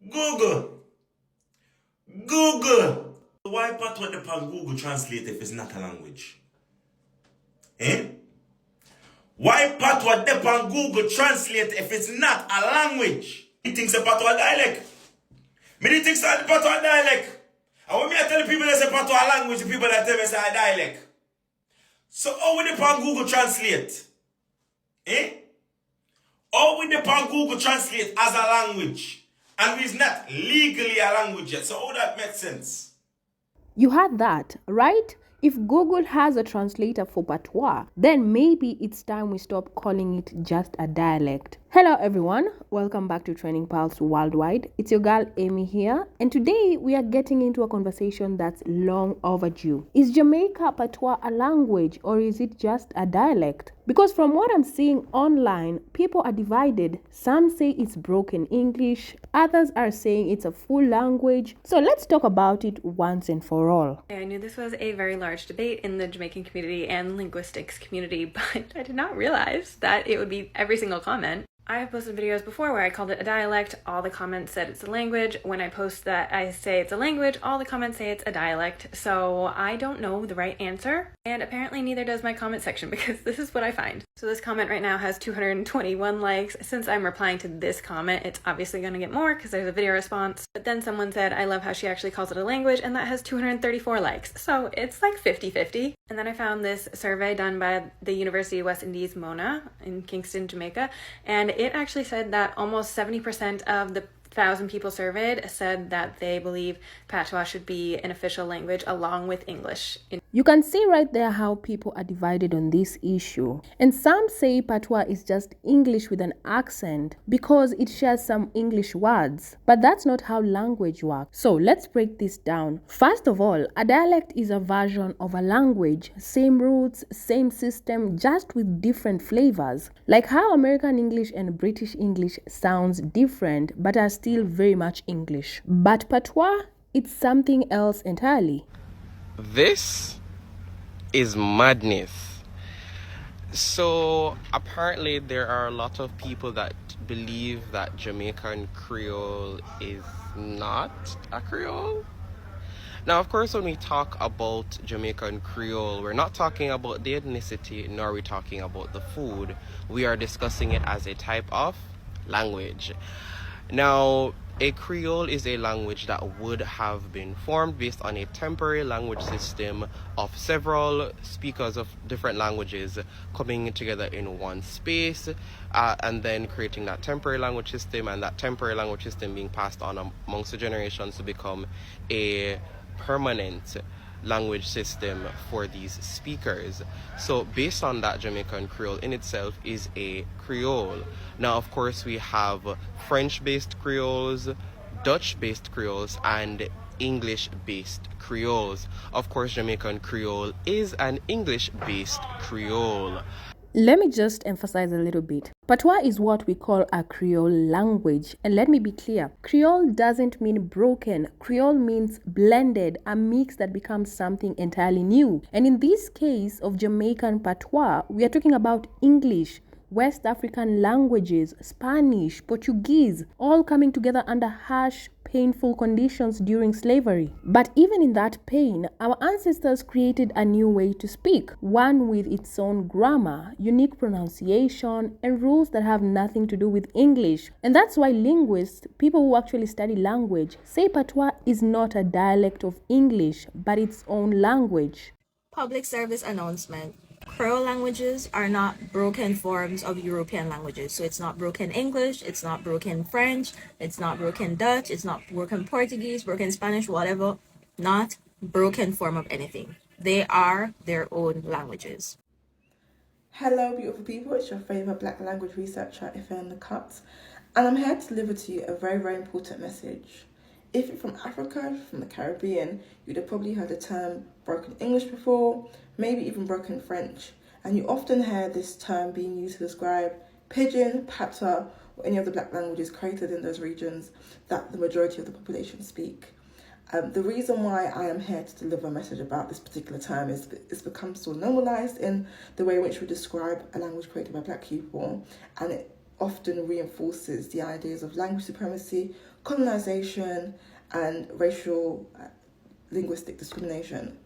Google. Google. Why Patwa depend Google Translate if it's not a language? Eh? Why Patwa depend Google Translate if it's not a language? He thinks a Patwa dialect. Me think it's a Patwa dialect. And when I tell people it's a Patwa language, the people that tell me it's a dialect. So how we depend Google Translate? Eh? How we depend Google Translate as a language? And it's not legally a language yet. So how that makes sense? You heard that, right? If Google has a translator for patois, then maybe it's time we stop calling it just a dialect. Hello everyone, welcome back to Training Pulse Worldwide. It's your girl Amy here, and today we are getting into a conversation that's long overdue. Is Jamaica Patois a language or is it just a dialect? Because from what I'm seeing online, people are divided. Some say it's broken English, others are saying it's a full language. So let's talk about it once and for all. I knew this was a very large debate in the Jamaican community and linguistics community, but I did not realize that it would be every single comment. I have posted videos before where I called it a dialect. All the comments said it's a language. When I post that I say it's a language, all the comments say it's a dialect. So I don't know the right answer. And apparently neither does my comment section, because this is what I find. So this comment right now has 221 likes. Since I'm replying to this comment, it's obviously going to get more because there's a video response. But then someone said, I love how she actually calls it a language, and that has 234 likes. So it's like 50-50. And then I found this survey done by the University of West Indies, Mona, in Kingston, Jamaica. And it actually said that almost 70% of the 1,000 people surveyed said that they believe Patwa should be an official language along with English. You can see right there how people are divided on this issue. And some say Patwa is just English with an accent because it shares some English words. But that's not how language works. So let's break this down. First of all, a dialect is a version of a language. Same roots, same system, just with different flavors. Like how American English and British English sounds different but are still very much English. But Patwa, it's something else entirely. This is madness. So apparently there are a lot of people that believe that Jamaican Creole is not a Creole. Now, of course, when we talk about Jamaican Creole, we're not talking about the ethnicity, nor are we talking about the food. We are discussing it as a type of language. Now, a Creole is a language that would have been formed based on a temporary language system of several speakers of different languages coming together in one space and then creating that temporary language system, and that temporary language system being passed on amongst the generations to become a permanent language system for these speakers. So based on that, Jamaican Creole in itself is a Creole. Now, of course, we have French-based Creoles, Dutch-based Creoles, and English-based Creoles. Of course, Jamaican Creole is an English-based Creole. Let me just emphasize a little bit. Patois is what we call a Creole language. And let me be clear, Creole doesn't mean broken. Creole means blended, a mix that becomes something entirely new. And in this case of Jamaican Patois, we are talking about English, West African languages, Spanish, Portuguese, all coming together under harsh, painful conditions during slavery. But even in that pain, our ancestors created a new way to speak, one with its own grammar, unique pronunciation, and rules that have nothing to do with English. And that's why linguists, people who actually study language, say Patois is not a dialect of English, but its own language. Public service announcement. Creole languages are not broken forms of European languages. So it's not broken English, it's not broken French, it's not broken Dutch, it's not broken Portuguese, broken Spanish, whatever. Not broken form of anything. They are their own languages. Hello beautiful people, it's your favourite black language researcher, Ife in the Cut, and I'm here to deliver to you a very, very important message. If you're from Africa, from the Caribbean, you'd have probably heard the term broken English before, maybe even broken French, and you often hear this term being used to describe Pidgin, Patwa, or any of the black languages created in those regions that the majority of the population speak. The reason why I am here to deliver a message about this particular term is it's become so normalised in the way in which we describe a language created by black people, and it often reinforces the ideas of language supremacy, colonization and racial linguistic discrimination.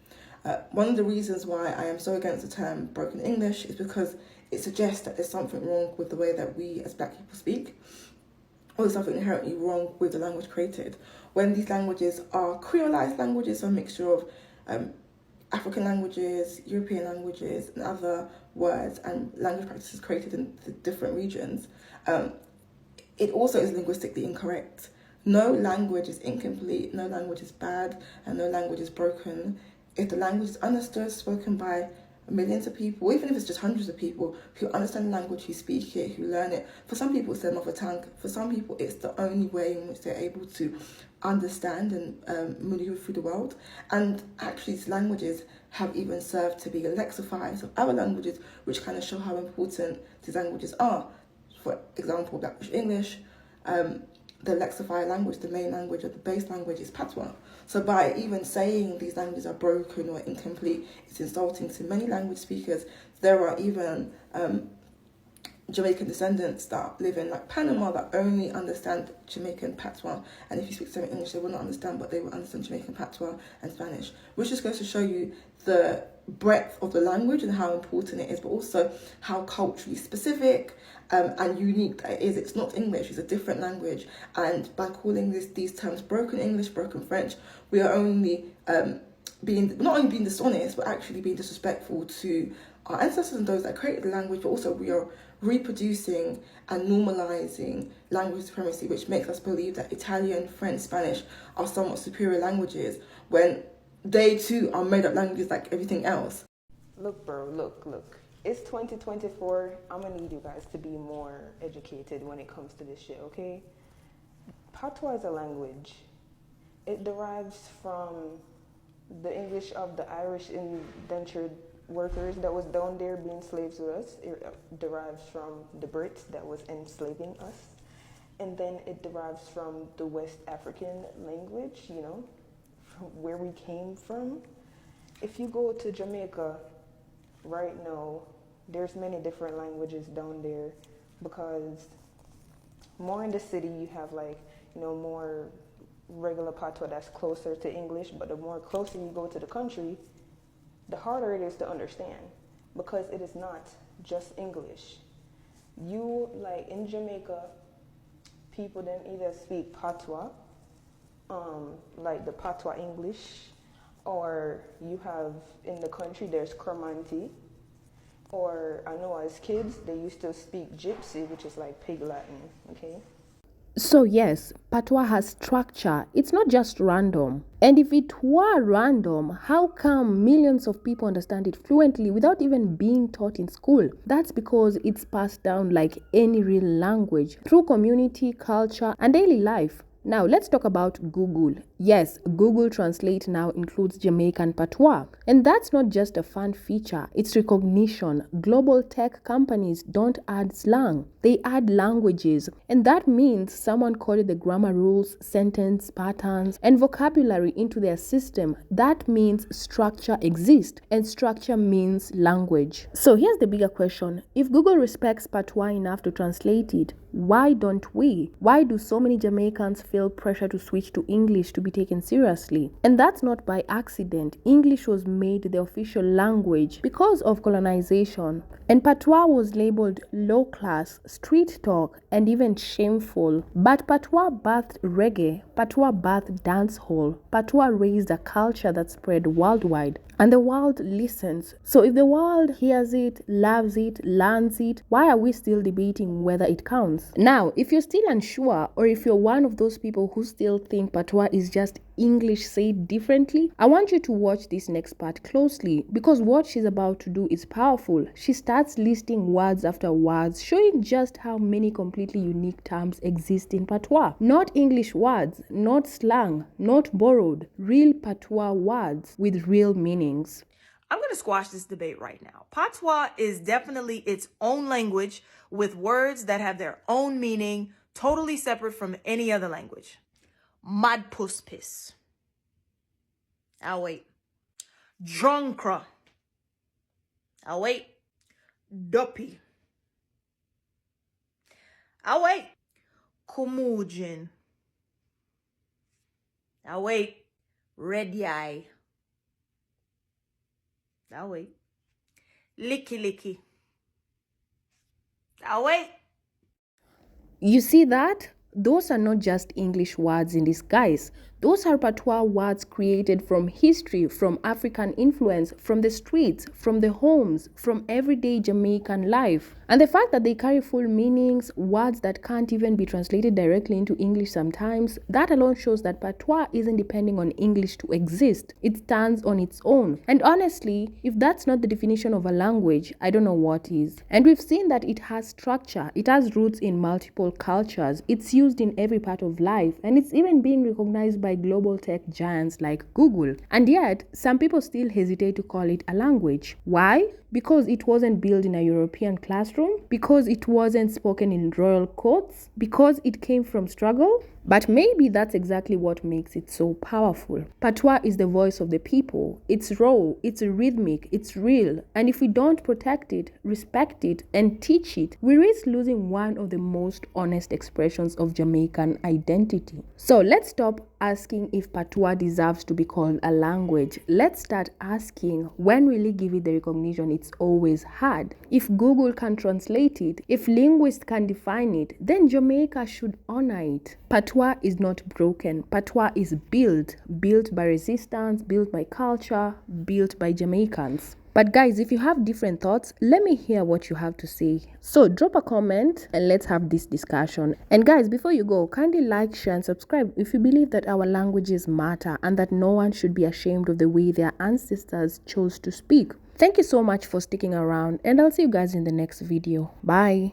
One of the reasons why I am so against the term broken English is because it suggests that there's something wrong with the way that we as Black people speak, or there's something inherently wrong with the language created. When these languages are creolized languages, so a mixture of African languages, European languages, and other words and language practices created in the different regions, it also is linguistically incorrect. No language is incomplete, no language is bad, and no language is broken. If the language is understood, spoken by millions of people, even if it's just hundreds of people who understand the language, who speak it, who learn it. For some people, it's their mother tongue. For some people, it's the only way in which they're able to understand and maneuver through the world. And actually, these languages have even served to be lexifiers of other languages, which kind of show how important these languages are. For example, Black English, the lexifier language, the main language or the base language is Patwa. So by even saying these languages are broken or incomplete, it's insulting to many language speakers. There are even Jamaican descendants that live in like Panama that only understand Jamaican Patois, and if you speak to them in English they will not understand, but they will understand Jamaican Patois and Spanish, which just goes to show you the breadth of the language and how important it is, but also how culturally specific and unique that it is. It's not English, it's a different language, and by calling these terms broken English, broken French, we are only not only being dishonest, but actually being disrespectful to our ancestors and those that created the language, but also we are reproducing and normalizing language supremacy, which makes us believe that Italian, French, Spanish are somewhat superior languages when they too are made up languages like everything else. Look, bro, look. It's 2024. I'm gonna need you guys to be more educated when it comes to this shit, okay? Patois is a language. It derives from the English of the Irish indentured workers that was down there being slaves with us. It derives from the Brits that was enslaving us. And then it derives from the West African language, you know, from where we came from. If you go to Jamaica right now, there's many different languages down there, because more in the city you have like, you know, more regular patois that's closer to English, but the more closer you go to the country, the harder it is to understand, because it is not just English. You, like in Jamaica, people then either speak patois, like the patois English, or you have in the country there's Cromanti, or I know as kids they used to speak Gypsy, which is like Pig Latin, okay? So yes, Patois has structure. It's not just random. And if it were random, how come millions of people understand it fluently without even being taught in school? That's because it's passed down like any real language through community, culture, and daily life. Now, let's talk about Google. Yes, Google Translate now includes Jamaican Patois. And that's not just a fun feature, it's recognition. Global tech companies don't add slang, they add languages. And that means someone coded the grammar rules, sentence patterns, and vocabulary into their system. That means structure exists, and structure means language. So here's the bigger question. If Google respects Patois enough to translate it, why don't we? Why do so many Jamaicans feel pressure to switch to English to be taken seriously? And that's not by accident. English was made the official language because of colonization. And Patois was labeled low class, street talk, and even shameful. But Patois birthed reggae, Patois birthed dancehall, Patois raised a culture that spread worldwide. And the world listens. So if the world hears it, loves it, learns it, why are we still debating whether it counts? Now, if you're still unsure, or if you're one of those people who still think Patois is just English said differently, I want you to watch this next part closely, because what she's about to do is powerful. She starts listing words after words, showing just how many completely unique terms exist in Patois. Not English words, not slang, not borrowed, real Patois words with real meanings. I'm going to squash this debate right now. Patois is definitely its own language with words that have their own meaning, totally separate from any other language. Mad puss piss. I'll wait. Drunkra. I'll wait. Duppy. I'll wait. Kumujin. Now wait. Red eye. Now wait. Licky licky. Now wait. You see that? Those are not just English words in disguise. Those are patois words created from history, from African influence, from the streets, from the homes, from everyday Jamaican life. And the fact that they carry full meanings, words that can't even be translated directly into English sometimes, that alone shows that patois isn't depending on English to exist. It stands on its own. And honestly, if that's not the definition of a language, I don't know what is. And we've seen that it has structure, it has roots in multiple cultures, it's used in every part of life, and it's even being recognized by global tech giants like Google. And yet, some people still hesitate to call it a language. Why? Because it wasn't built in a European classroom, because it wasn't spoken in royal courts, because it came from struggle. But maybe that's exactly what makes it so powerful. Patois is the voice of the people. It's raw, it's rhythmic, it's real. And if we don't protect it, respect it, and teach it, we risk losing one of the most honest expressions of Jamaican identity. So let's stop asking if patois deserves to be called a language. Let's start asking, when will we give it the recognition it's always had? If Google can translate it, if linguists can define it, then Jamaica should honor it. Patois is not broken. Patois is built by resistance, built by culture, built by Jamaicans. But guys, if you have different thoughts, let me hear what you have to say. So drop a comment and let's have this discussion. And guys, before you go, kindly like, share and subscribe if you believe that our languages matter and that no one should be ashamed of the way their ancestors chose to speak. Thank you so much for sticking around, and I'll see you guys in the next video. Bye.